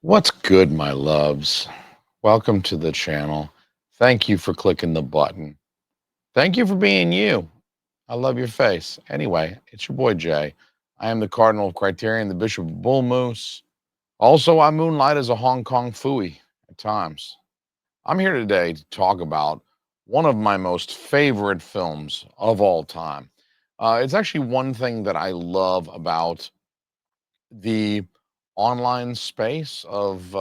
What's good, my loves? Welcome to the channel. Thank you for clicking the button. Thank you for being you. I love your face. Anyway, it's your boy Jay. I am the Cardinal of Criterion, the Bishop of Bull Moose. Also, I moonlight as a Hong Kong Phooey at times. I'm here today to talk about one of my most favorite films of all time. It's actually one thing that I love about the online space of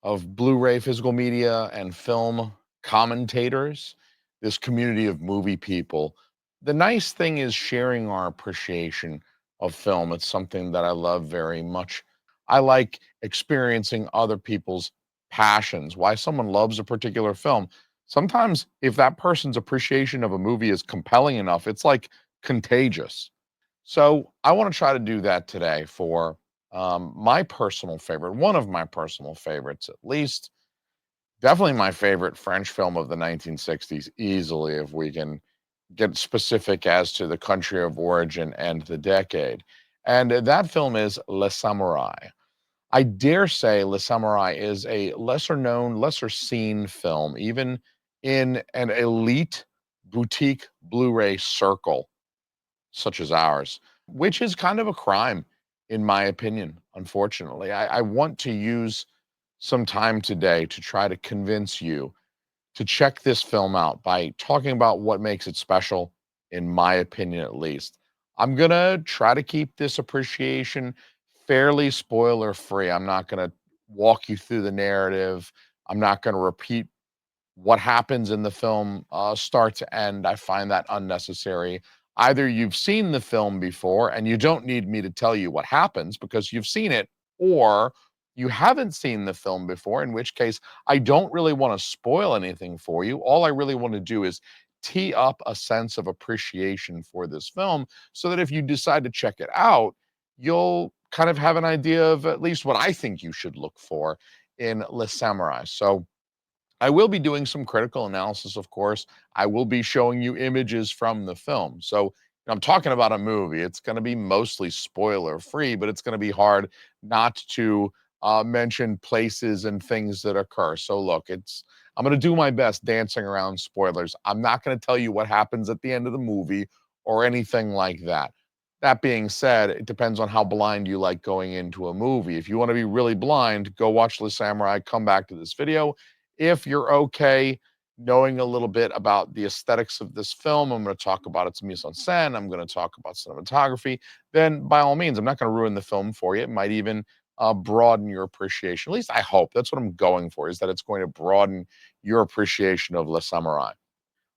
Blu-ray physical media and film commentators, this community of movie people. The nice thing is sharing our appreciation of film. It's something that I love very much. I like experiencing other people's passions, why someone loves a particular film. Sometimes, if that person's appreciation of a movie is compelling enough, it's like contagious. So I want to try to do that today for my personal favorite, one of my personal favorites, at least. Definitely my favorite French film of the 1960s, easily, if we can get specific as to the country of origin and the decade. And that film is Le Samouraï. I dare say Le Samouraï is a lesser known, lesser seen film, even in an elite boutique Blu ray circle such as ours, which is kind of a crime, in my opinion, unfortunately. I want to use some time today to try to convince you to check this film out by talking about what makes it special, in my opinion, at least. I'm going to try to keep this appreciation fairly spoiler free. I'm not going to walk you through the narrative. I'm not going to repeat what happens in the film start to end. I find that unnecessary. Either you've seen the film before and you don't need me to tell you what happens because you've seen it, or you haven't seen the film before, in which case I don't really want to spoil anything for you. All I really want to do is tee up a sense of appreciation for this film so that if you decide to check it out, you'll kind of have an idea of at least what I think you should look for in Le Samurai. So I will be doing some critical analysis, of course. I will be showing you images from the film. So I'm talking about a movie. It's going to be mostly spoiler free, but it's going to be hard not to mention places and things that occur. So look, I'm going to do my best dancing around spoilers. I'm not going to tell you what happens at the end of the movie or anything like that. That being said, it depends on how blind you like going into a movie. If you want to be really blind, go watch The Samurai, come back to this video. If you're okay knowing a little bit about the aesthetics of this film, I'm going to talk about its mise-en-scène, I'm going to talk about cinematography, then by all means, I'm not going to ruin the film for you. It might even broaden your appreciation. At least I hope. That's what I'm going for, is that it's going to broaden your appreciation of Le Samurai.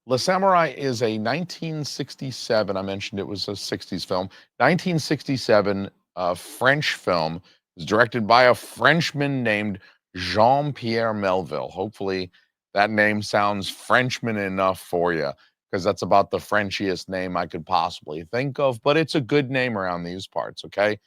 Le Samurai is a 1967, I mentioned it was a 60s film, 1967 French film. It was directed by a Frenchman named Jean-Pierre Melville. Hopefully that name sounds Frenchman enough for you, because that's about the Frenchiest name I could possibly think of, but it's a good name around these parts, okay?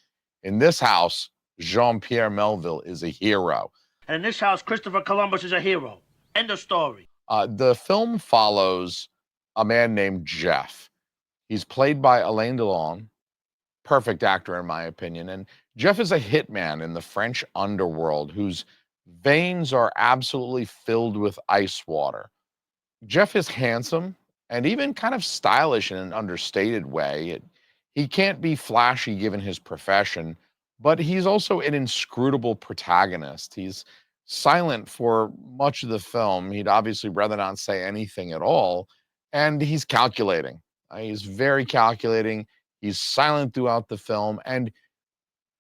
In this house, Jean-Pierre Melville is a hero. And in this house, Christopher Columbus is a hero. End of story. The film follows a man named Jeff. He's played by Alain Delon, perfect actor in my opinion. And Jeff is a hitman in the French underworld whose veins are absolutely filled with ice water. Jeff is handsome and even kind of stylish in an understated way. He can't be flashy given his profession, but he's also an inscrutable protagonist. He's silent for much of the film. He'd obviously rather not say anything at all. And he's calculating. He's very calculating. He's silent throughout the film. And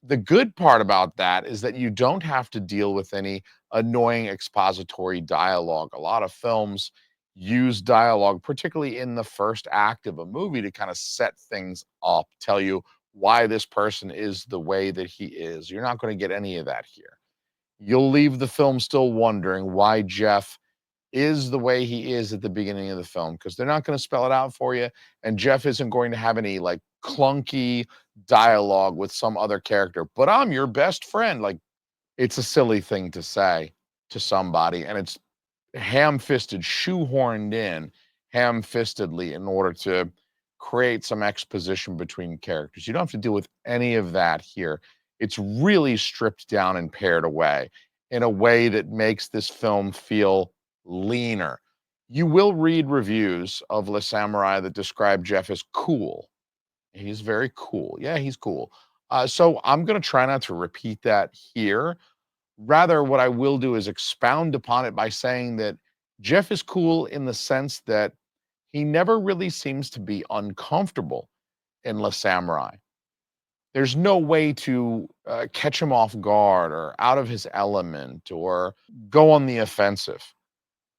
the good part about that is that you don't have to deal with any annoying expository dialogue. A lot of films use dialogue, particularly in the first act of a movie, to kind of set things up, tell you why this person is the way that he is. You're not going to get any of that here. You'll leave the film still wondering why Jeff is the way he is at the beginning of the film, because they're not going to spell it out for you. And Jeff isn't going to have any like clunky dialogue with some other character, but I'm your best friend. Like, it's a silly thing to say to somebody, and it's ham-fisted, shoehorned in ham-fistedly in order to create some exposition between characters. You don't have to deal with any of that here. It's really stripped down and pared away in a way that makes this film feel leaner. You will read reviews of Le Samouraï that describe Jeff as cool. He's very cool. Yeah, he's cool. So I'm going to try not to repeat that here. Rather, what I will do is expound upon it by saying that Jeff is cool in the sense that he never really seems to be uncomfortable in Le Samouraï. There's no way to catch him off guard or out of his element or go on the offensive.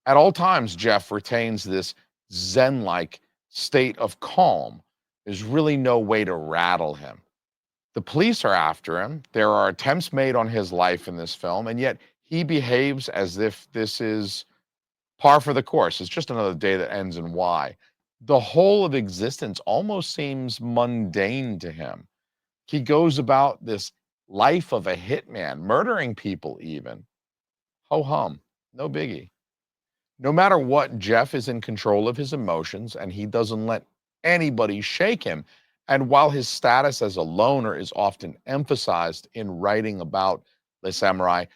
At all times, Jeff retains this Zen like state of calm. There's really no way to rattle him. The police are after him. There are attempts made on his life in this film, and yet he behaves as if this is par for the course. It's just another day that ends in Y. The whole of existence almost seems mundane to him. He goes about this life of a hitman, murdering people even. Ho hum, no biggie. No matter what, Jeff is in control of his emotions and he doesn't let anybody shake him. And while his status as a loner is often emphasized in writing about Le Samouraï,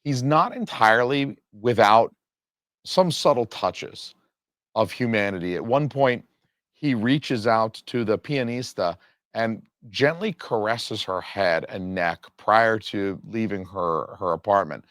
he's not entirely without some subtle touches of humanity. At one point, he reaches out to the pianista and gently caresses her head and neck prior to leaving her apartment.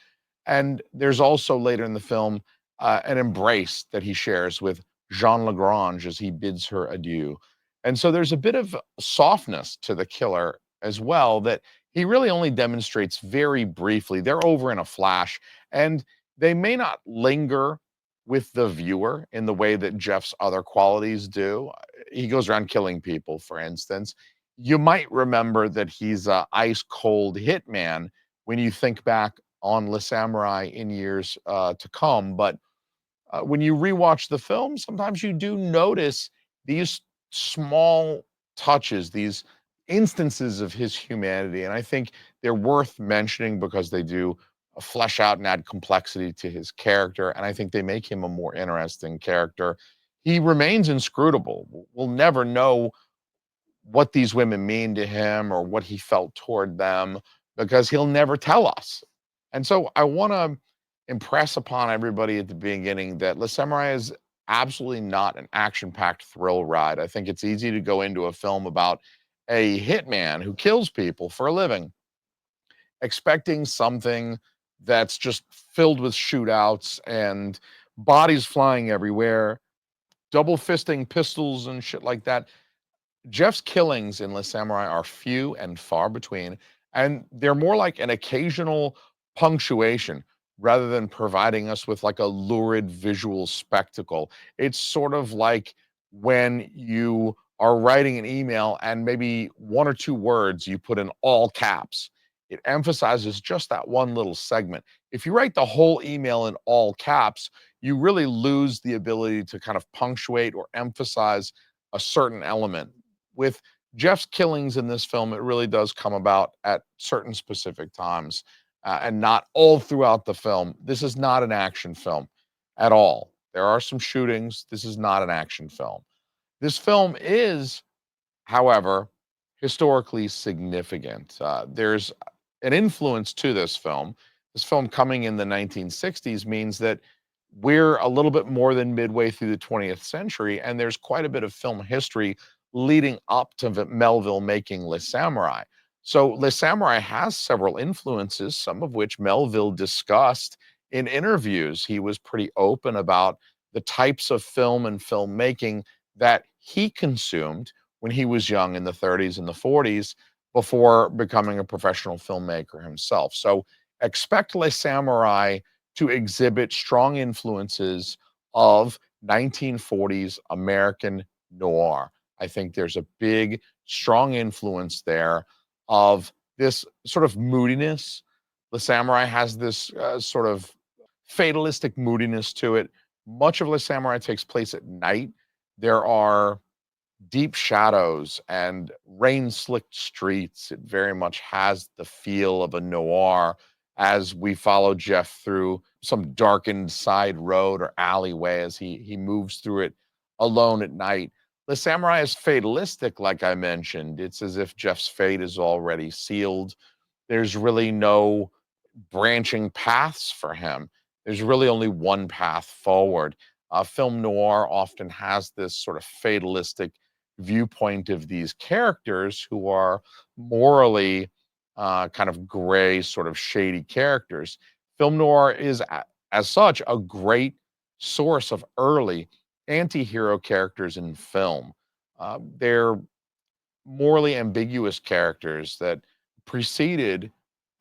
And there's also later in the film an embrace that he shares with Jean Lagrange as he bids her adieu. And so there's a bit of softness to the killer as well that he really only demonstrates very briefly. They're over in a flash, and they may not linger with the viewer in the way that Jeff's other qualities do. He goes around killing people, for instance. You might remember that he's a ice cold hitman when you think back on Le Samouraï in years to come. But when you rewatch the film, sometimes you do notice these small touches, these instances of his humanity. And I think they're worth mentioning because they do flesh out and add complexity to his character. And I think they make him a more interesting character. He remains inscrutable. We'll never know what these women mean to him or what he felt toward them because he'll never tell us. And so I want to impress upon everybody at the beginning that Le Samouraï is absolutely not an action-packed thrill ride. I think it's easy to go into a film about a hitman who kills people for a living, expecting something that's just filled with shootouts and bodies flying everywhere, double fisting pistols and shit like that. Jeff's killings in Le Samouraï are few and far between, and they're more like an occasional punctuation rather than providing us with like a lurid visual spectacle. It's sort of like when you are writing an email and maybe one or two words you put in all caps. It emphasizes just that one little segment. If you write the whole email in all caps, you really lose the ability to kind of punctuate or emphasize a certain element. With Jeff's killings in this film, it really does come about at certain specific times and not all throughout the film. This is not an action film at all. There are some shootings. This is not an action film. This film is, however, historically significant. There's an influence to this film. This film coming in the 1960s means that we're a little bit more than midway through the 20th century, and there's quite a bit of film history leading up to Melville making Le Samouraï. So Le Samouraï has several influences, some of which Melville discussed in interviews. He was pretty open about the types of film and filmmaking that he consumed when he was young in the 30s and the 40s before becoming a professional filmmaker himself. So expect Le Samouraï to exhibit strong influences of 1940s American noir. I think there's a big, strong influence there of this sort of moodiness. Le Samouraï has this sort of fatalistic moodiness to it. Much of Le Samouraï takes place at night. There are deep shadows and rain-slicked streets. It very much has the feel of a noir as we follow Jeff through some darkened side road or alleyway as he moves through it alone at night. The Samouraï is fatalistic, like I mentioned. It's as if Jeff's fate is already sealed. There's really no branching paths for him. There's really only one path forward. Film noir often has this sort of fatalistic viewpoint of these characters who are morally kind of gray, sort of shady characters. Film noir is, as such, a great source of early anti hero characters in film. They're morally ambiguous characters that preceded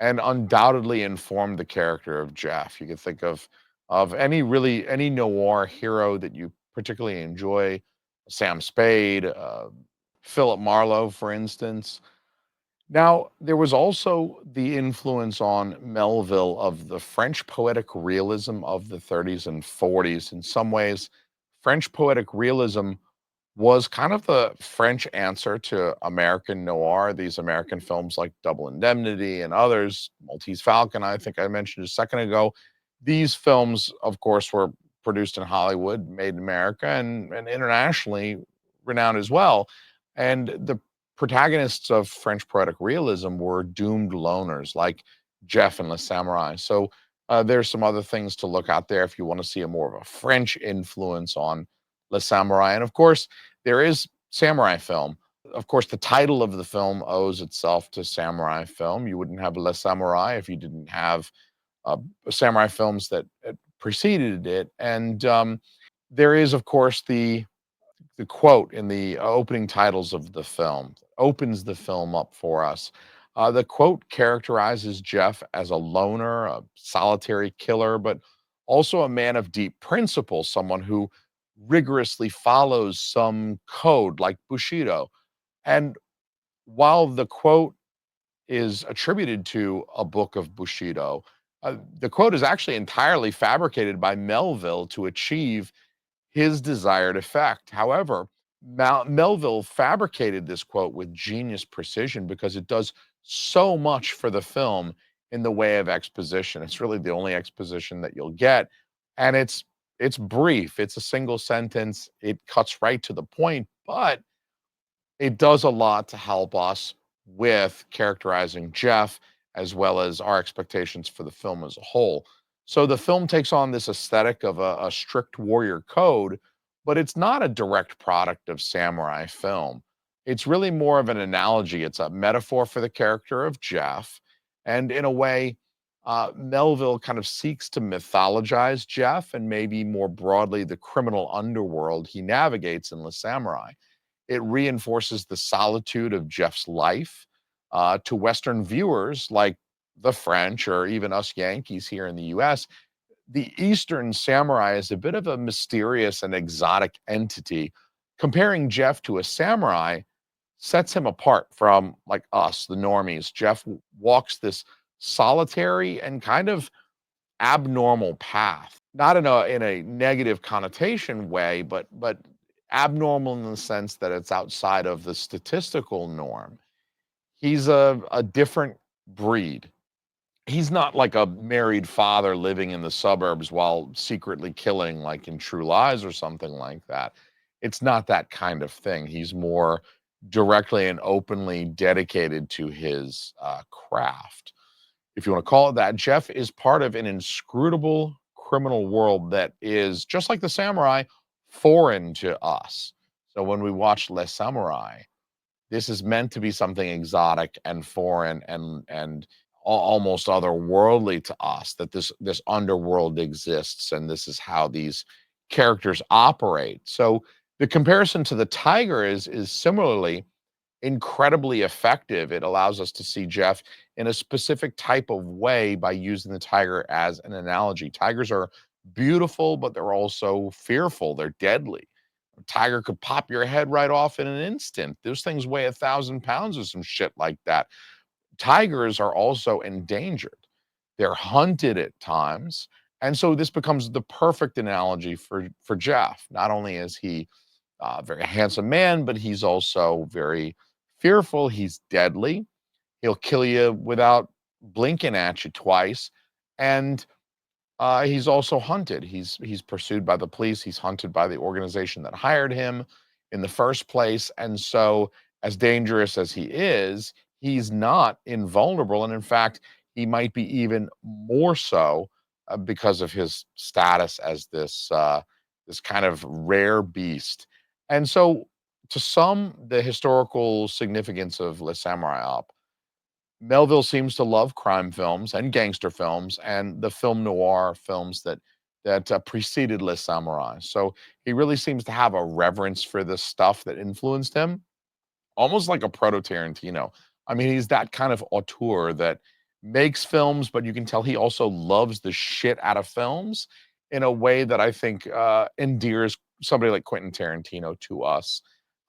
and undoubtedly informed the character of Jeff. You could think of any noir hero that you particularly enjoy, Sam Spade, Philip Marlowe, for instance. Now, there was also the influence on Melville of the French poetic realism of the 30s and 40s. In some ways, French poetic realism was kind of the French answer to American noir, these American films like Double Indemnity and others, Maltese Falcon, I think I mentioned a second ago. These films, of course, were produced in Hollywood, made in America, and internationally renowned as well. And the protagonists of French poetic realism were doomed loners like Jeff and Le Samouraï. So there's some other things to look out there if you want to see a more of a French influence on Le Samouraï. And of course, there is samurai film. Of course, the title of the film owes itself to samurai film. You wouldn't have Le Samouraï if you didn't have uh, samurai films that preceded it. And there is, of course, the quote in the opening titles of the film opens the film up for us. The quote characterizes Jeff as a loner, a solitary killer, but also a man of deep principle, someone who rigorously follows some code like Bushido. And while the quote is attributed to a book of Bushido, the quote is actually entirely fabricated by Melville to achieve his desired effect. However, Melville fabricated this quote with genius precision because it does so much for the film in the way of exposition. It's really the only exposition that you'll get, and it's brief. It's a single sentence. It cuts right to the point, but it does a lot to help us with characterizing Jeff as well as our expectations for the film as a whole. So the film takes on this aesthetic of a strict warrior code, but it's not a direct product of samurai film. It's really more of an analogy. It's a metaphor for the character of Jeff. And in a way, Melville kind of seeks to mythologize Jeff and maybe more broadly the criminal underworld he navigates in Le Samurai. It reinforces the solitude of Jeff's life to Western viewers like the French or even us Yankees here in the US. The Eastern samurai is a bit of a mysterious and exotic entity. Comparing Jeff to a samurai sets him apart from like us, the normies. Jeff walks this solitary and kind of abnormal path, not in a negative connotation way, but abnormal in the sense that it's outside of the statistical norm. He's a different breed. He's not like a married father living in the suburbs while secretly killing, like in True Lies or something like that. It's not that kind of thing. He's more directly and openly dedicated to his craft, if you want to call it that. Jeff is part of an inscrutable criminal world that is, just like the samurai, foreign to us. So when we watch Les Samurai, this is meant to be something exotic and foreign and almost otherworldly to us, that this underworld exists and this is how these characters operate. So the comparison to the tiger is similarly incredibly effective. It allows us to see Jeff in a specific type of way by using the tiger as an analogy. Tigers are beautiful, but they're also fearful. They're deadly. A tiger could pop your head right off in an instant. Those things weigh 1,000 pounds or some shit like that. Tigers are also endangered. They're hunted at times. And so this becomes the perfect analogy for Jeff. Not only is he a very handsome man, but he's also very fearful. He's deadly. He'll kill you without blinking at you twice. And he's also hunted. He's pursued by the police. He's hunted by the organization that hired him in the first place. And so, as dangerous as he is, he's not invulnerable, and in fact, he might be even more so because of his status as this kind of rare beast. And so, to sum the historical significance of Le Samurai up, Melville seems to love crime films and gangster films and the film noir films that preceded Les Samurai. So he really seems to have a reverence for the stuff that influenced him, almost like a proto Tarantino. I mean, he's that kind of auteur that makes films, but you can tell he also loves the shit out of films in a way that I think endears somebody like Quentin Tarantino to us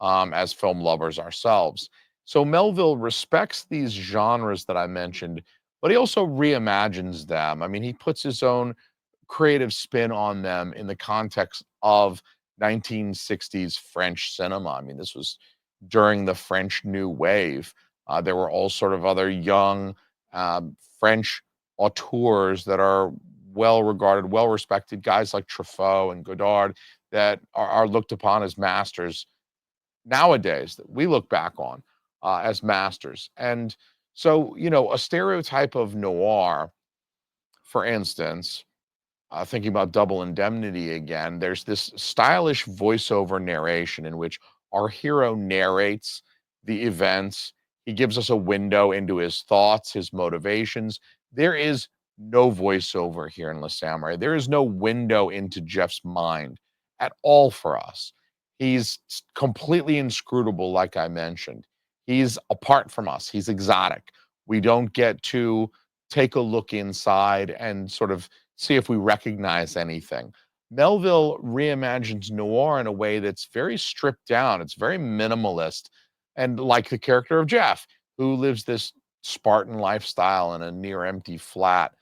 as film lovers ourselves. So Melville respects these genres that I mentioned, but he also reimagines them. I mean, he puts his own creative spin on them in the context of 1960s French cinema. I mean, this was during the French New Wave. There were all sort of other young French auteurs that are well regarded, well respected, guys like Truffaut and Godard that are looked upon as masters nowadays, that we look back on as masters. And so, a stereotype of noir, for instance, thinking about Double Indemnity again, there's this stylish voiceover narration in which our hero narrates the events. He gives us a window into his thoughts, his motivations. There is no voiceover here in Le Samurai. There is no window into Jeff's mind at all for us. He's completely inscrutable, like I mentioned. He's apart from us. He's exotic. We don't get to take a look inside and sort of see if we recognize anything. Melville reimagines noir in a way that's very stripped down. It's very minimalist. And like the character of Jeff, who lives this Spartan lifestyle in a near empty flat.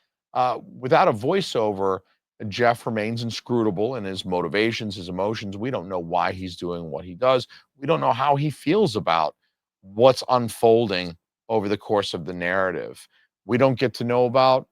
Without a voiceover, Jeff remains inscrutable in his motivations, his emotions. We don't know why he's doing what he does. We don't know how he feels about what's unfolding over the course of the narrative. We don't get to know about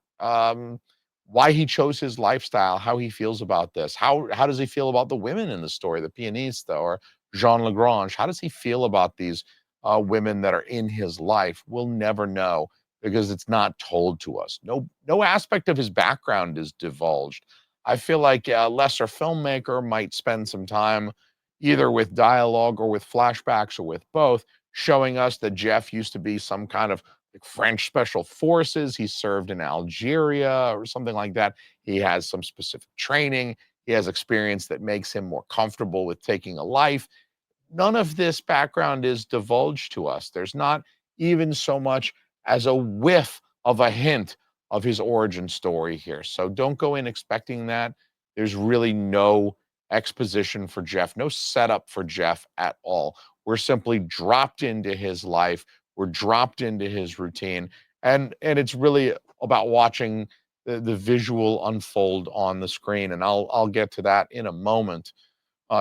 why he chose his lifestyle, how he feels about this, how does he feel about the women in the story, the pianista or Jean Lagrange? How does he feel about these women that are in his life? We'll never know because it's not told to us. No aspect of his background is divulged. I feel like a lesser filmmaker might spend some time either with dialogue or with flashbacks or with both, showing us that Jeff used to be some kind of like French special forces. He served in Algeria or something like that. He has some specific training. He has experience that makes him more comfortable with taking a life. None of this background is divulged to us. There's not even so much as a whiff of a hint of his origin story here. So don't go in expecting that. There's really no exposition for Jeff, no setup for Jeff at all. We're simply dropped into his life. We're dropped into his routine. And it's really about watching the visual unfold on the screen. And I'll get to that in a moment,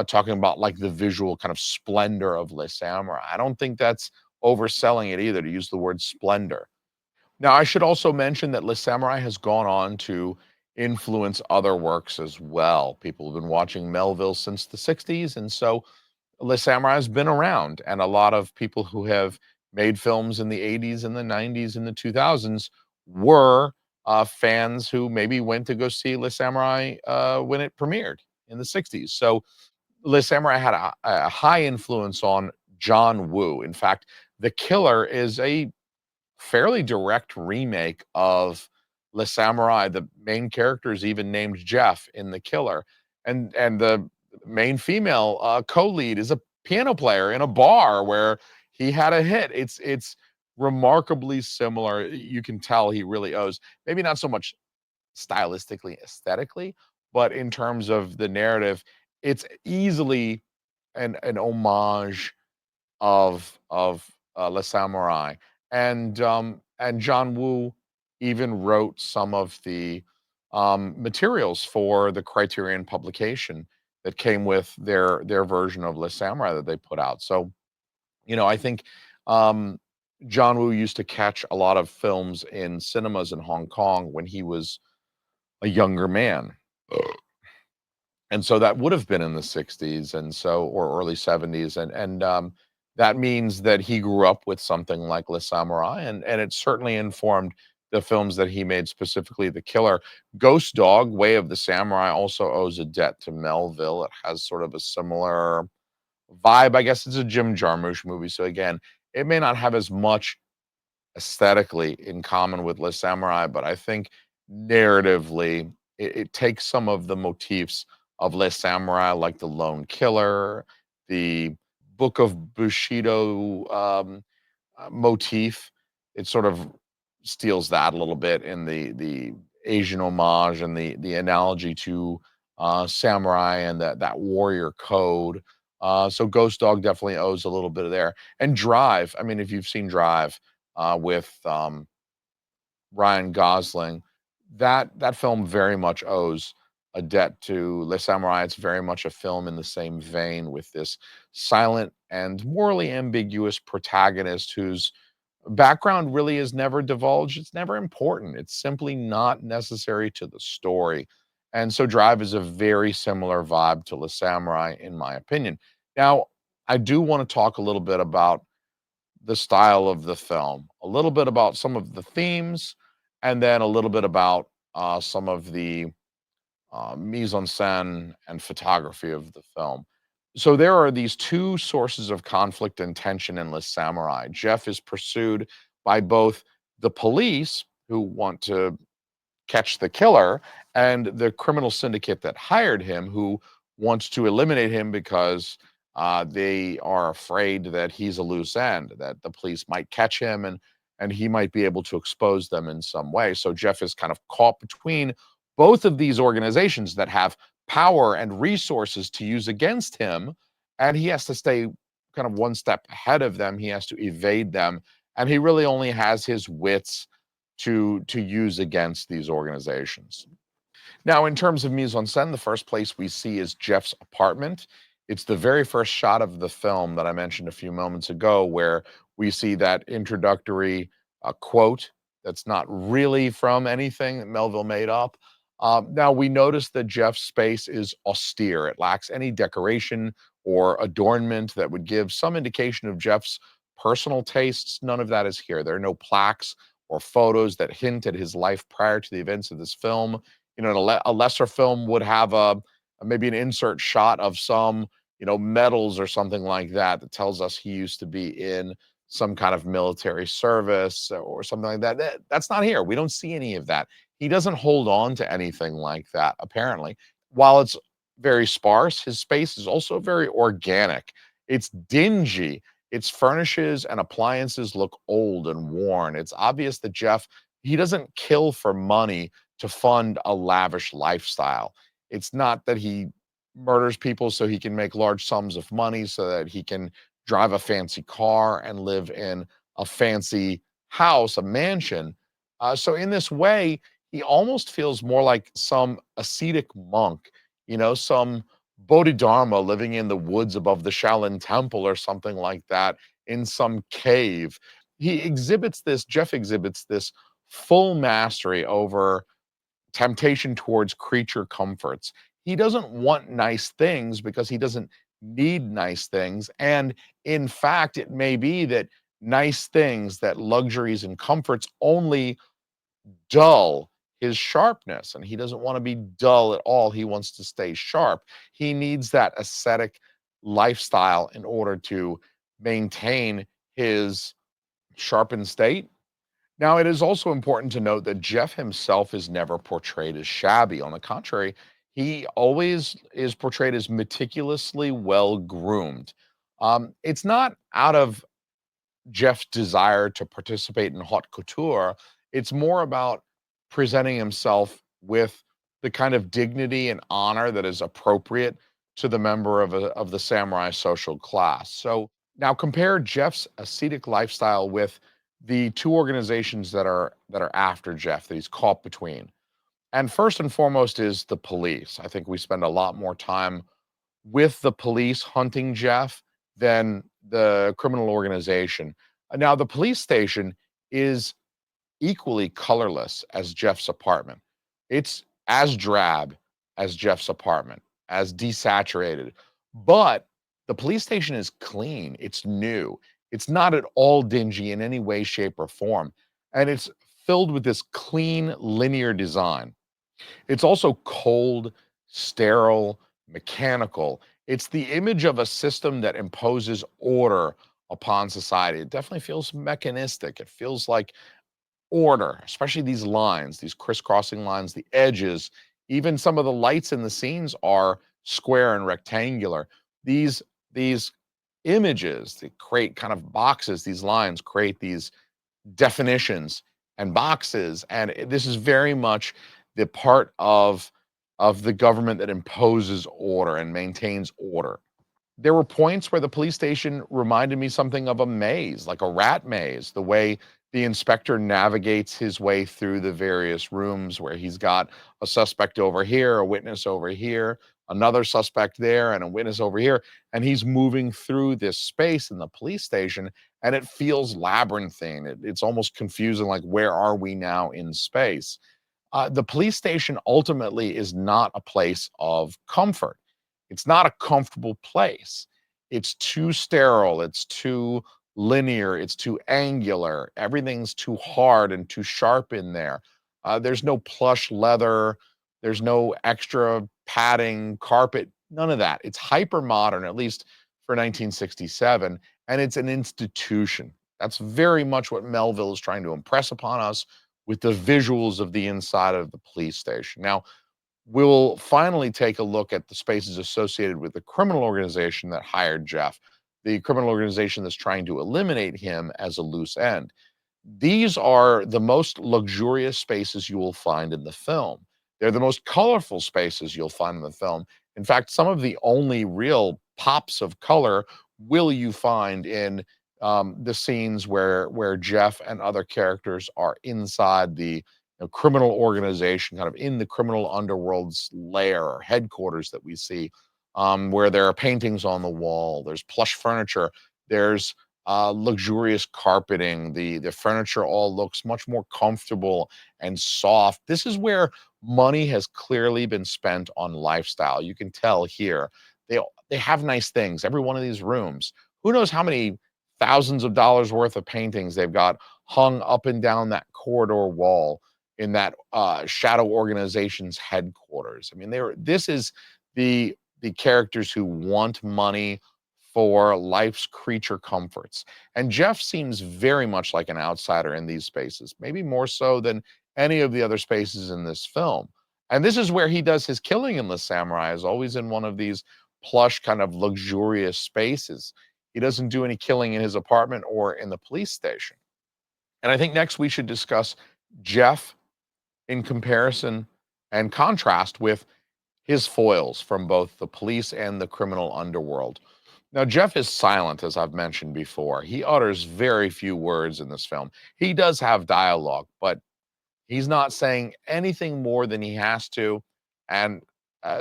talking about like the visual kind of splendor of Les Samurai. I don't think that's overselling it either to use the word splendor. Now, I should also mention that Les Samurai has gone on to influence other works as well. People have been watching Melville since the 60s, and so Les Samurai has been around. And a lot of people who have made films in the 80s and the 90s and the 2000s were fans who maybe went to go see Les Samurai when it premiered in the 60s. So Les Samurai had a high influence on John Woo. In fact, The Killer is a fairly direct remake of Les Samurai. The main character is even named Jeff in The Killer, and the main female co-lead is a piano player in a bar where he had a hit. It's remarkably similar. You can tell he really owes, maybe not so much stylistically, aesthetically, but in terms of the narrative, it's easily an homage of Le Samurai, and John Woo even wrote some of the materials for the Criterion publication that came with their version of Le Samurai that they put out. So, I think um, John Woo used to catch a lot of films in cinemas in Hong Kong when he was a younger man. And so that would have been in the 60s and so or early 70s, and That means that he grew up with something like Le Samouraï, and it certainly informed the films that he made, specifically The Killer. Ghost Dog, Way of the Samurai, also owes a debt to Melville. It has sort of a similar vibe. I guess it's a Jim Jarmusch movie, so again, it may not have as much aesthetically in common with Les Samurai, but I think narratively it takes some of the motifs of Les Samurai, like the Lone Killer, the Book of Bushido motif. It sort of steals that a little bit in the Asian homage and the analogy to samurai and that warrior code. So Ghost Dog definitely owes a little bit of there. And Drive, I mean, if you've seen Drive with Ryan Gosling, that film very much owes a debt to Les Samurai. It's very much a film in the same vein with this silent and morally ambiguous protagonist whose background really is never divulged. It's never important. It's simply not necessary to the story. And so Drive is a very similar vibe to Le Samurai, in my opinion. Now, I do want to talk a little bit about the style of the film, a little bit about some of the themes, and then a little bit about some of the mise-en-scène and photography of the film. So there are these two sources of conflict and tension in Les Samurai. Jeff is pursued by both the police, who want to catch the killer, and the criminal syndicate that hired him, who wants to eliminate him because they are afraid that he's a loose end, that the police might catch him and he might be able to expose them in some way. So Jeff is kind of caught between both of these organizations that have power and resources to use against him, and he has to stay kind of one step ahead of them. He has to evade them, and he really only has his wits to use against these organizations. Now, in terms of mise-en-scène, the first place we see is Jeff's apartment. It's the very first shot of the film that I mentioned a few moments ago, where we see that introductory quote that's not really from anything that Melville made up. Now, we notice that Jeff's space is austere. It lacks any decoration or adornment that would give some indication of Jeff's personal tastes. None of that is here. There are no plaques or photos that hint at his life prior to the events of this film. You know, a lesser film would have maybe an insert shot of some, you know, medals or something like that that tells us he used to be in some kind of military service or something like that. That's not here. We don't see any of that. He doesn't hold on to anything like that, apparently. While it's very sparse, his space is also very organic. It's dingy. Its furnishes and appliances look old and worn. It's obvious that Jeff, he doesn't kill for money to fund a lavish lifestyle. It's not that he murders people so he can make large sums of money so that he can drive a fancy car and live in a fancy house, a mansion. So in this way, he almost feels more like some ascetic monk, you know, some Bodhidharma living in the woods above the Shaolin Temple or something like that in some cave. Jeff exhibits this full mastery over temptation towards creature comforts. He doesn't want nice things because he doesn't need nice things. And in fact, it may be that nice things, that luxuries and comforts only dull his sharpness. And he doesn't want to be dull at all. He wants to stay sharp. He needs that ascetic lifestyle in order to maintain his sharpened state. Now, it is also important to note that Jeff himself is never portrayed as shabby. On the contrary, he always is portrayed as meticulously well groomed. It's not out of Jeff's desire to participate in haute couture. It's more about presenting himself with the kind of dignity and honor that is appropriate to the member of the samurai social class. So now compare Jeff's ascetic lifestyle with the two organizations that are after Jeff that he's caught between. And first and foremost is the police. I think we spend a lot more time with the police hunting Jeff than the criminal organization. Now, the police station is equally colorless as Jeff's apartment. It's as drab as Jeff's apartment, as desaturated. But The police station is clean, it's new, it's not at all dingy in any way, shape, or form, and it's filled with this clean, linear design. It's also cold, sterile, mechanical. It's the image of a system that imposes order upon society. It definitely feels mechanistic. It feels like order, especially these lines, these crisscrossing lines, the edges, even some of the lights in the scenes are square and rectangular. These images that create kind of boxes, these lines create these definitions and boxes, and this is very much the part of the government that imposes order and maintains order. There were points where the police station reminded me something of a maze, like a rat maze, the way the inspector navigates his way through the various rooms where he's got a suspect over here, a witness over here, another suspect there, and a witness over here. And he's moving through this space in the police station, and it feels labyrinthine. It's almost confusing, like, where are we now in space? The police station ultimately is not a place of comfort. It's not a comfortable place. It's too sterile. It's too linear. It's too angular. Everything's too hard and too sharp in there. There's no plush leather. There's no extra padding, carpet, none of that. It's hyper modern, at least for 1967, and it's an institution. That's very much what Melville is trying to impress upon us with the visuals of the inside of the police station. Now, we'll finally take a look at the spaces associated with the criminal organization that hired Jeff, the criminal organization that's trying to eliminate him as a loose end. These are the most luxurious spaces you will find in the film. They're the most colorful spaces you'll find in the film. In fact, some of the only real pops of color will you find in the scenes where Jeff and other characters are inside the criminal organization, kind of in the criminal underworld's lair or headquarters that we see, where there are paintings on the wall, there's plush furniture, there's luxurious carpeting. The furniture all looks much more comfortable and soft. This is where money has clearly been spent on lifestyle. You can tell here. They have nice things. Every one of these rooms. Who knows how many thousands of dollars worth of paintings they've got hung up and down that corridor wall in that shadow organization's headquarters. I mean, this is the characters who want money for life's creature comforts. And Jeff seems very much like an outsider in these spaces, maybe more so than any of the other spaces in this film. And this is where he does his killing in the Samurai, is always in one of these plush, kind of luxurious spaces. He doesn't do any killing in his apartment or in the police station. And I think next we should discuss Jeff in comparison and contrast with his foils from both the police and the criminal underworld. Now, Jeff is silent, as I've mentioned before. He utters very few words in this film. He does have dialogue, but he's not saying anything more than he has to. And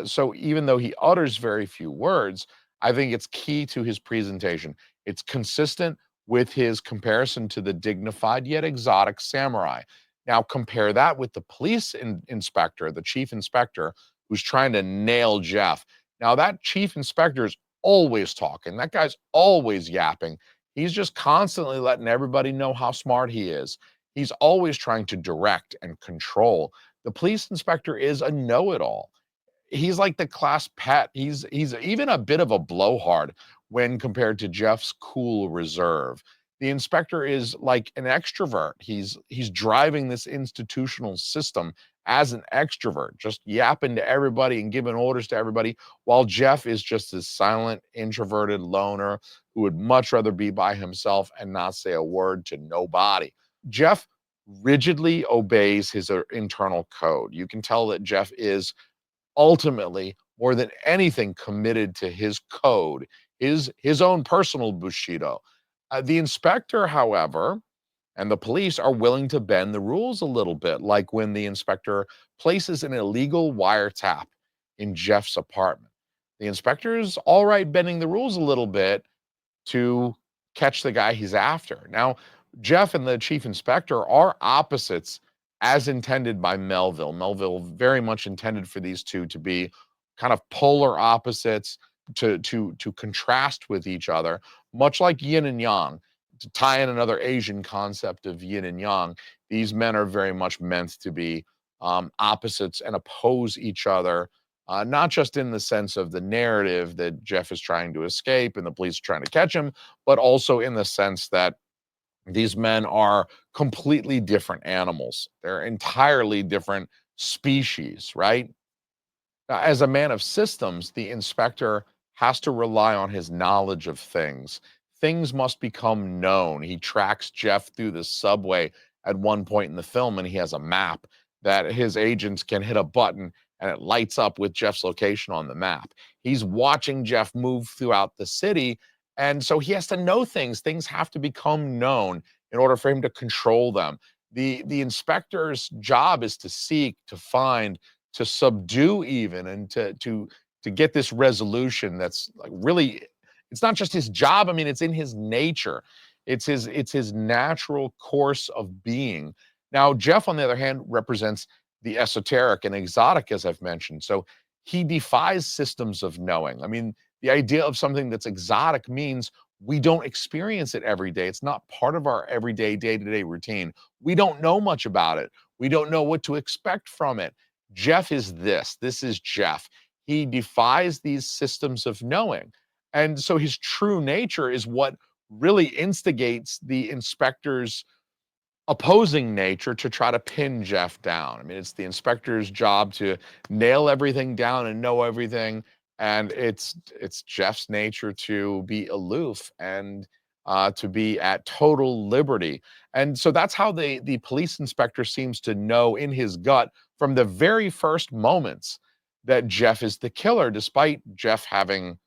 so, even though he utters very few words, I think it's key to his presentation. It's consistent with his comparison to the dignified yet exotic samurai. Now, compare that with the police inspector, the chief inspector, who's trying to nail Jeff. Now, that chief inspector is always talking. That guy's always yapping. He's just constantly letting everybody know how smart he is. He's always trying to direct and control. The police inspector is a know-it-all. He's like the class pet. He's even a bit of a blowhard when compared to Jeff's cool reserve. The inspector is like an extrovert. He's driving this institutional system as an extrovert, just yapping to everybody and giving orders to everybody, while Jeff is just this silent, introverted loner who would much rather be by himself and not say a word to nobody. Jeff rigidly obeys his internal code. You can tell that Jeff is ultimately, more than anything, committed to his code, his own personal Bushido. The inspector, however, and the police are willing to bend the rules a little bit, like when the inspector places an illegal wiretap in Jeff's apartment. The inspector is all right bending the rules a little bit to catch the guy he's after. Now, Jeff and the chief inspector are opposites as intended by Melville. Melville very much intended for these two to be kind of polar opposites, to contrast with each other, much like yin and yang. To tie in another Asian concept of yin and yang, these men are very much meant to be opposites and oppose each other, not just in the sense of the narrative that Jeff is trying to escape and the police are trying to catch him, but also in the sense that these men are completely different animals. They're entirely different species, right? As a man of systems, the inspector has to rely on his knowledge of things. Things must become known. He tracks Jeff through the subway at one point in the film, and he has a map that his agents can hit a button and it lights up with Jeff's location on the map. He's watching Jeff move throughout the city, and so he has to know things. Things have to become known in order for him to control them. The inspector's job is to seek, to find, to subdue even, and to get this resolution that's like really, it's not just his job. I mean, it's in his nature. It's his natural course of being. Now, Jeff, on the other hand, represents the esoteric and exotic, as I've mentioned. So he defies systems of knowing. I mean, the idea of something that's exotic means we don't experience it every day. It's not part of our everyday, day-to-day routine. We don't know much about it. We don't know what to expect from it. Jeff is this. This is Jeff. He defies these systems of knowing. And so his true nature is what really instigates the inspector's opposing nature to try to pin Jeff down. I mean, it's the inspector's job to nail everything down and know everything, and it's Jeff's nature to be aloof and to be at total liberty. And so that's how the police inspector seems to know in his gut from the very first moments that Jeff is the killer, despite Jeff having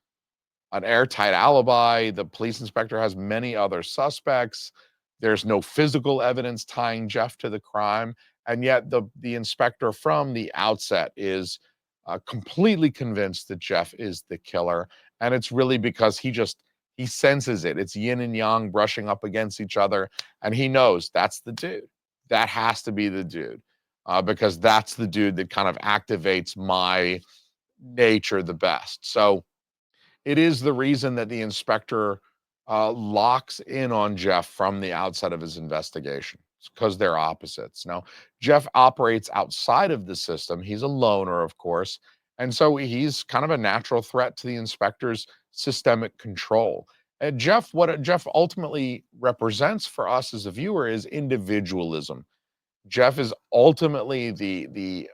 an airtight alibi. The police inspector has many other suspects. There's no physical evidence tying Jeff to the crime. And yet the inspector from the outset is completely convinced that Jeff is the killer. And it's really because he senses it. It's yin and yang brushing up against each other. And he knows that's the dude. That has to be the dude. Because that's the dude that kind of activates my nature the best. So it is the reason that the inspector locks in on Jeff from the outset of his investigation. It's because they're opposites. Now, Jeff operates outside of the system. He's a loner, of course. And so he's kind of a natural threat to the inspector's systemic control. And what Jeff ultimately represents for us as a viewer is individualism. Jeff is ultimately the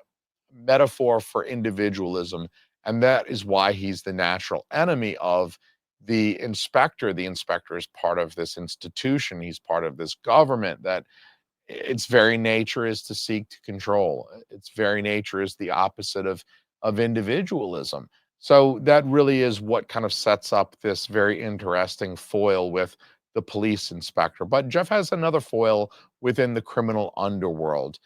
metaphor for individualism, and that is why he's the natural enemy of the inspector. The inspector is part of this institution. He's part of this government that its very nature is to seek to control. Its very nature is the opposite of individualism. So that really is what kind of sets up this very interesting foil with the police inspector. But Jeff has another foil within the criminal underworld.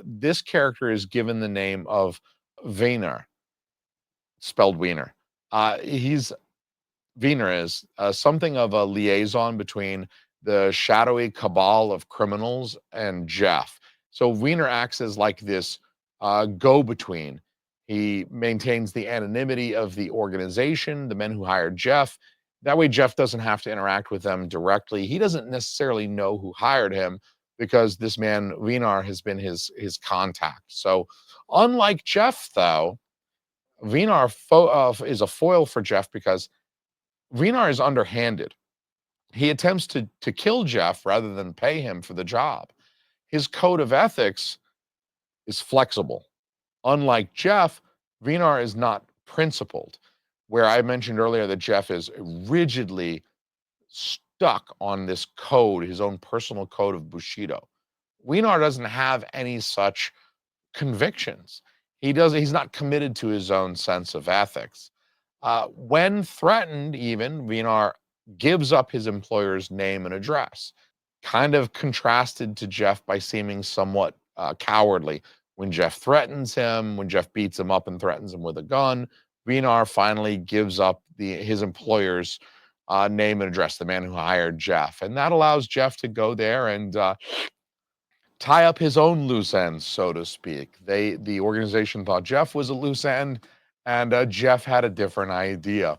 This character is given the name of Venar, spelled Wiener. He's Venar is something of a liaison between the shadowy cabal of criminals and Jeff. So Wiener acts as like this go-between. He maintains the anonymity of the organization, the men who hired Jeff. That way, Jeff doesn't have to interact with them directly. He doesn't necessarily know who hired him because this man, Venar, has been his contact. So unlike Jeff, though, Venar is a foil for Jeff because Venar is underhanded. He attempts to kill Jeff rather than pay him for the job. His code of ethics is flexible. Unlike Jeff, Venar is not principled, where I mentioned earlier that Jeff is rigidly stuck on this code, his own personal code of Bushido. Venar doesn't have any such convictions. He's not committed to his own sense of ethics. When threatened, even, Venar gives up his employer's name and address, kind of contrasted to Jeff by seeming somewhat cowardly. When Jeff threatens him, when Jeff beats him up and threatens him with a gun, Venar finally gives up his employer's name and address, the man who hired Jeff. And that allows Jeff to go there and tie up his own loose ends, so to speak. The organization thought Jeff was a loose end, and Jeff had a different idea.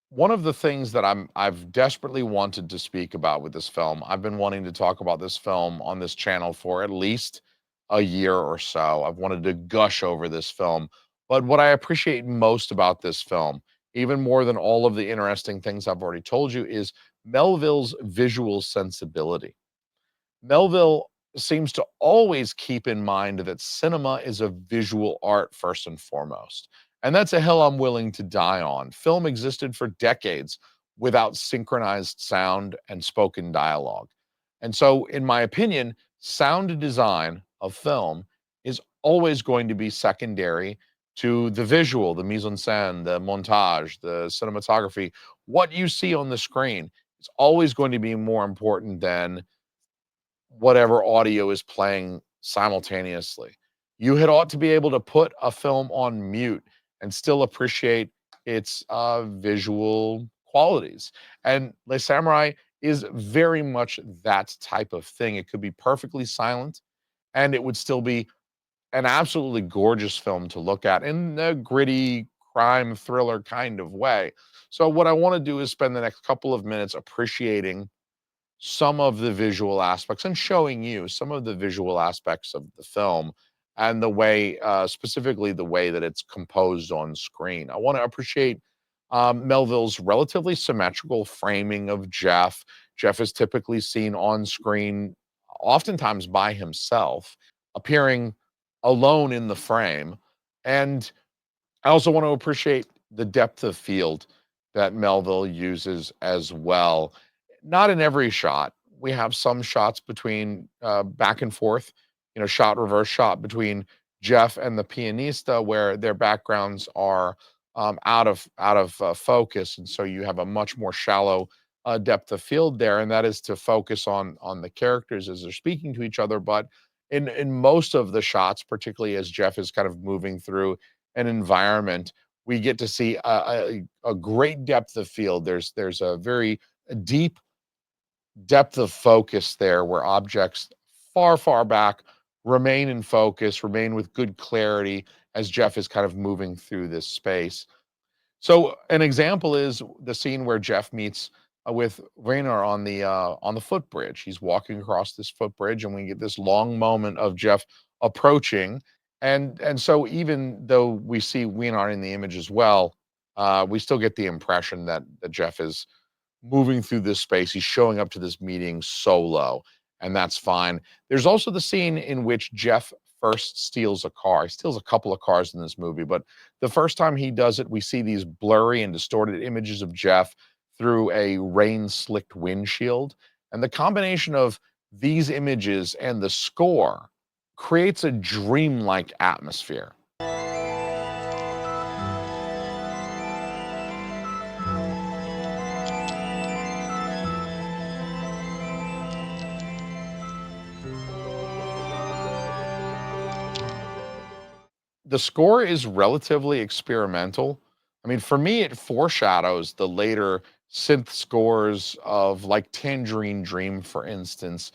One of the things that I've desperately wanted to speak about with this film, I've been wanting to talk about this film on this channel for at least a year or so. I've wanted to gush over this film. But what I appreciate most about this film, even more than all of the interesting things I've already told you, is Melville's visual sensibility. Melville seems to always keep in mind that cinema is a visual art first and foremost. And that's a hill I'm willing to die on. Film existed for decades without synchronized sound and spoken dialogue. And so, in my opinion, sound design of film is always going to be secondary to the visual, the mise-en-scène, the montage, the cinematography. What you see on the screen is always going to be more important than whatever audio is playing simultaneously. You had ought to be able to put a film on mute and still appreciate its visual qualities. And Les Samurai is very much that type of thing. It could be perfectly silent and it would still be an absolutely gorgeous film to look at in a gritty crime thriller kind of way. So, what I want to do is spend the next couple of minutes appreciating some of the visual aspects and showing you some of the visual aspects of the film and the way, specifically the way that it's composed on screen. I want to appreciate Melville's relatively symmetrical framing of Jeff. Jeff is typically seen on screen, oftentimes by himself, appearing alone in the frame. And I also want to appreciate the depth of field that Melville uses as well. Not in every shot. We have some shots between back and forth, shot reverse shot between Jeff and the pianista, where their backgrounds are out of focus, and so you have a much more shallow depth of field there, and that is to focus on the characters as they're speaking to each other. But in most of the shots, particularly as Jeff is kind of moving through an environment, we get to see a great depth of field. There's a very deep depth of focus there where objects far, far back remain in focus, remain with good clarity as Jeff is kind of moving through this space. So an example is the scene where Jeff meets with Venar on the footbridge. He's walking across this footbridge, and we get this long moment of Jeff approaching. And so even though we see Venar in the image as well, we still get the impression that Jeff is moving through this space. He's showing up to this meeting solo, and that's fine. There's also the scene in which Jeff first steals a car. He steals a couple of cars in this movie, but the first time he does it, we see these blurry and distorted images of Jeff through a rain-slicked windshield. And the combination of these images and the score creates a dreamlike atmosphere. The score is relatively experimental. I mean, for me, it foreshadows the later synth scores of like Tangerine Dream, for instance.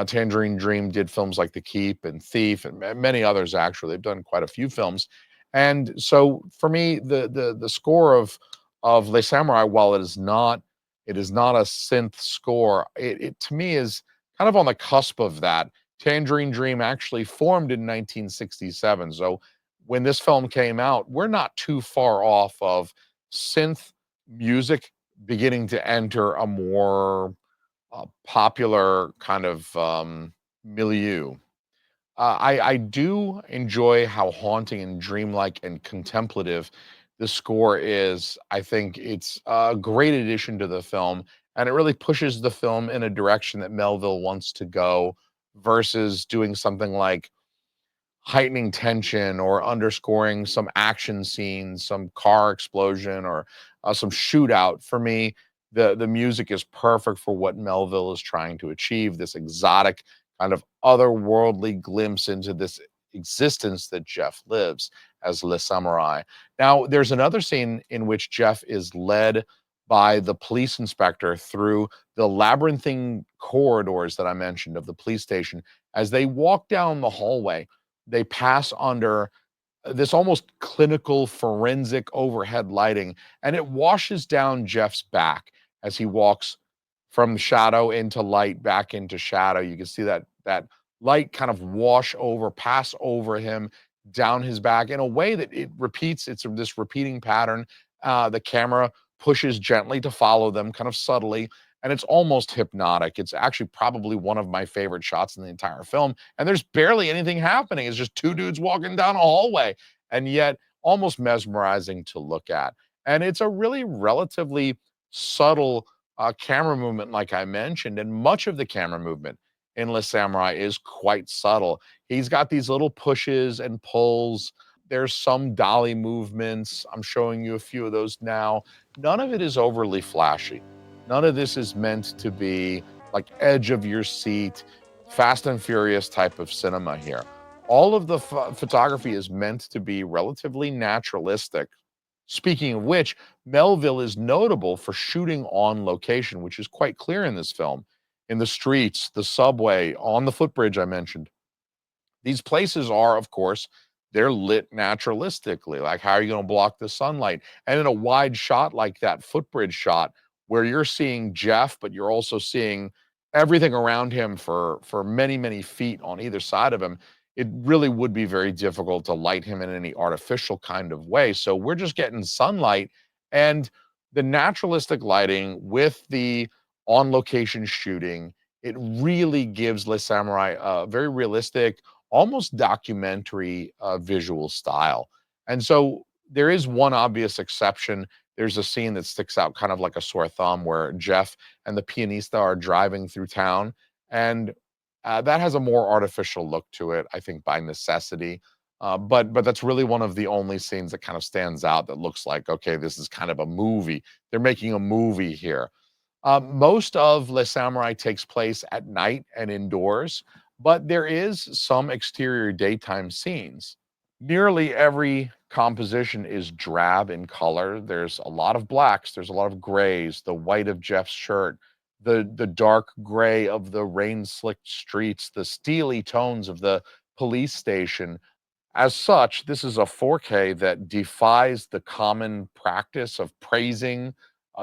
Tangerine Dream did films like The Keep and Thief and many others. Actually, they've done quite a few films. And so, for me, the score of Les Samurai, while it is not a synth score, it to me is kind of on the cusp of that. Tangerine Dream actually formed in 1967, so when this film came out, we're not too far off of synth music beginning to enter a more popular kind of milieu. I do enjoy how haunting and dreamlike and contemplative the score is. I think it's a great addition to the film, and it really pushes the film in a direction that Melville wants to go versus doing something like heightening tension or underscoring some action scenes, some car explosion or some shootout. For me, the music is perfect for what Melville is trying to achieve. This exotic kind of otherworldly glimpse into this existence that Jeff lives as Le Samurai. Now, there's another scene in which Jeff is led by the police inspector through the labyrinthine corridors that I mentioned of the police station. As they walk down the hallway, they pass under this almost clinical forensic overhead lighting, and it washes down Jeff's back as he walks from shadow into light, back into shadow. You can see that light kind of wash over, pass over him, down his back in a way that it repeats. It's this repeating pattern. The camera pushes gently to follow them, kind of subtly, and it's almost hypnotic. It's actually probably one of my favorite shots in the entire film. And there's barely anything happening. It's just two dudes walking down a hallway, and yet almost mesmerizing to look at. And it's a really relatively subtle camera movement, like I mentioned, and much of the camera movement in Le Samurai is quite subtle. He's got these little pushes and pulls. There's some dolly movements. I'm showing you a few of those now. None of it is overly flashy. None of this is meant to be like edge of your seat, Fast and Furious type of cinema here. All of the photography is meant to be relatively naturalistic. Speaking of which, Melville is notable for shooting on location, which is quite clear in this film. In the streets, the subway, on the footbridge I mentioned. These places are, of course, they're lit naturalistically. Like, how are you going to block the sunlight? And in a wide shot like that footbridge shot, where you're seeing Jeff, but you're also seeing everything around him for many, many feet on either side of him, it really would be very difficult to light him in any artificial kind of way. So we're just getting sunlight, and the naturalistic lighting with the on location shooting, it really gives Le Samurai a very realistic, almost documentary visual style. And so there is one obvious exception. There's a scene that sticks out kind of like a sore thumb where Jeff and the pianista are driving through town. And that has a more artificial look to it, I think, by necessity. But that's really one of the only scenes that kind of stands out that looks like, okay, this is kind of a movie. They're making a movie here. Most of Le Samurai takes place at night and indoors, but there is some exterior daytime scenes. Nearly every composition is drab in color. There's a lot of blacks, there's a lot of grays, the white of Jeff's shirt, the dark gray of the rain-slicked streets, the steely tones of the police station. As such, this is a 4K that defies the common practice of praising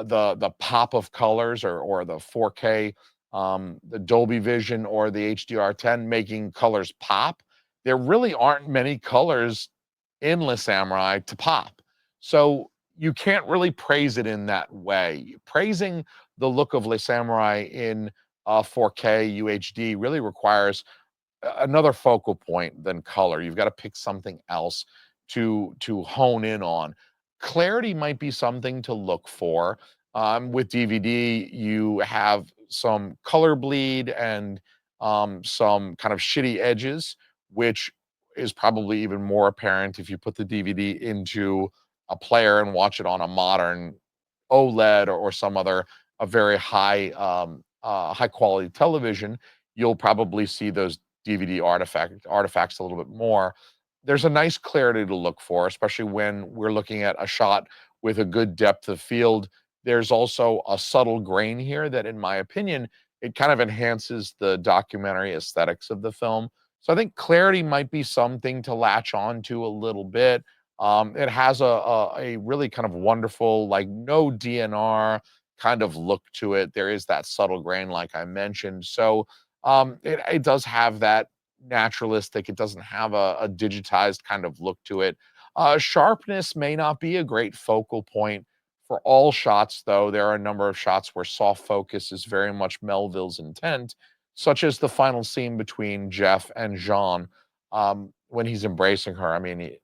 the pop of colors, or the 4K, the Dolby Vision or the HDR10 making colors pop. There really aren't many colors in Le Samurai to pop. So you can't really praise it in that way. Praising the look of Le Samurai in 4K UHD really requires another focal point than color. You've got to pick something else to hone in on. Clarity might be something to look for. With DVD, you have some color bleed and some kind of shitty edges, which is probably even more apparent if you put the DVD into a player and watch it on a modern OLED, or some other a very high quality television. You'll probably see those DVD artifacts a little bit more. There's a nice clarity to look for, especially when we're looking at a shot with a good depth of field. There's also a subtle grain here that, in my opinion, it kind of enhances the documentary aesthetics of the film. So I think clarity might be something to latch on to a little bit. It has a really kind of wonderful, like, no DNR kind of look to it. There is that subtle grain, like I mentioned. So it does have that naturalistic. It doesn't have a digitized kind of look to it. Sharpness may not be a great focal point for all shots, though. There are a number of shots where soft focus is very much Melville's intent, such as the final scene between Jeff and Jean, when he's embracing her. I mean,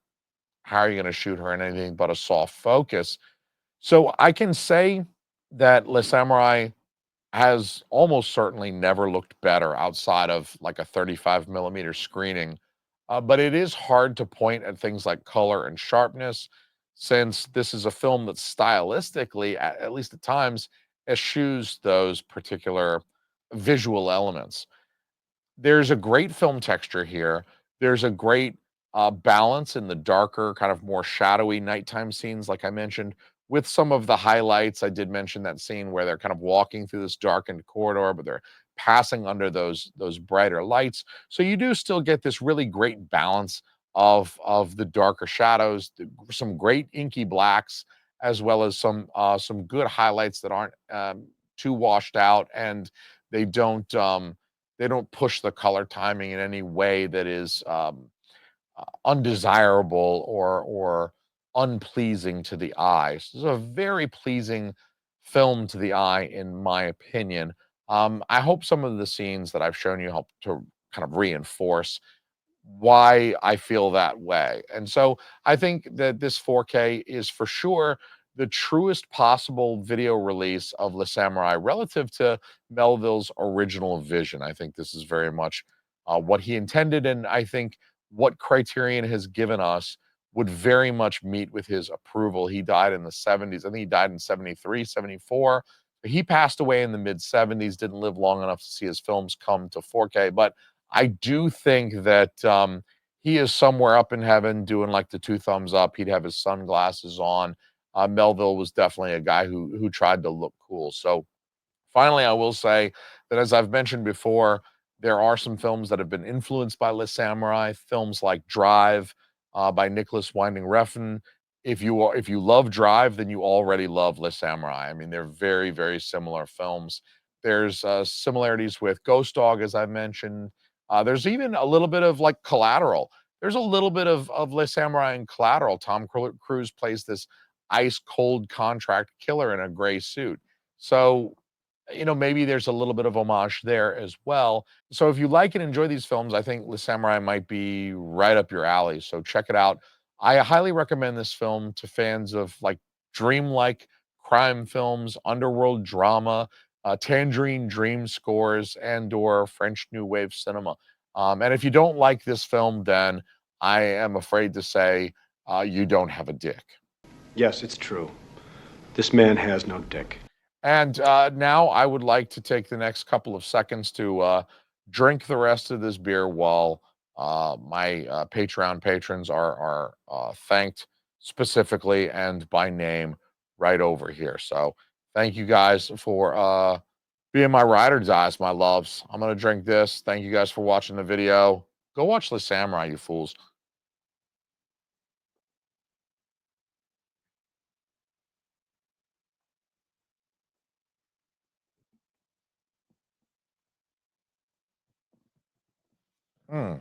how are you going to shoot her in anything but a soft focus? So I can say that Le Samurai has almost certainly never looked better outside of like a 35 millimeter screening. But it is hard to point at things like color and sharpness, since this is a film that stylistically, at least at times, eschews those particular visual elements. There's a great film texture here. There's a great balance in the darker, kind of more shadowy nighttime scenes, like I mentioned, with some of the highlights. I did mention that scene where they're kind of walking through this darkened corridor, but they're passing under those brighter lights. So you do still get this really great balance of the darker shadows, some great inky blacks, as well as some good highlights that aren't too washed out, and they don't they don't push the color timing in any way that is undesirable or unpleasing to the eye. So it's a very pleasing film to the eye, in my opinion. I hope some of the scenes that I've shown you help to kind of reinforce why I feel that way. And so I think that this 4K is for sure the truest possible video release of Le Samurai relative to Melville's original vision. I think this is very much what he intended, and I think what Criterion has given us would very much meet with his approval. He died in the 70s. I think he died in 73, 74. He passed away in the mid 70s, didn't live long enough to see his films come to 4K, but I do think that he is somewhere up in heaven doing like the two thumbs up. He'd have his sunglasses on. Melville was definitely a guy who tried to look cool. So finally, I will say that as I've mentioned before, there are some films that have been influenced by Le Samurai. Films like Drive by Nicholas Winding Refn. If you love Drive, then you already love Le Samurai. I mean, they're very very similar films. There's similarities with Ghost Dog, as I mentioned. There's even a little bit of like Collateral. There's a little bit of Le Samurai in Collateral. Tom Cruise plays this ice cold contract killer in a gray suit. So maybe there's a little bit of homage there as well. So if you like and enjoy these films, I think Le Samurai might be right up your alley. So check it out. I highly recommend this film to fans of like dreamlike crime films, underworld drama, tangerine dream scores, and/or French New Wave cinema. And if you don't like this film, then I am afraid to say you don't have a dick. Yes, it's true. This man has no dick. And now I would like to take the next couple of seconds to drink the rest of this beer while my Patreon patrons are thanked specifically and by name right over here. So thank you guys for being my ride or dies, my loves. I'm going to drink this. Thank you guys for watching the video. Go watch The Samurai, you fools. Hmm.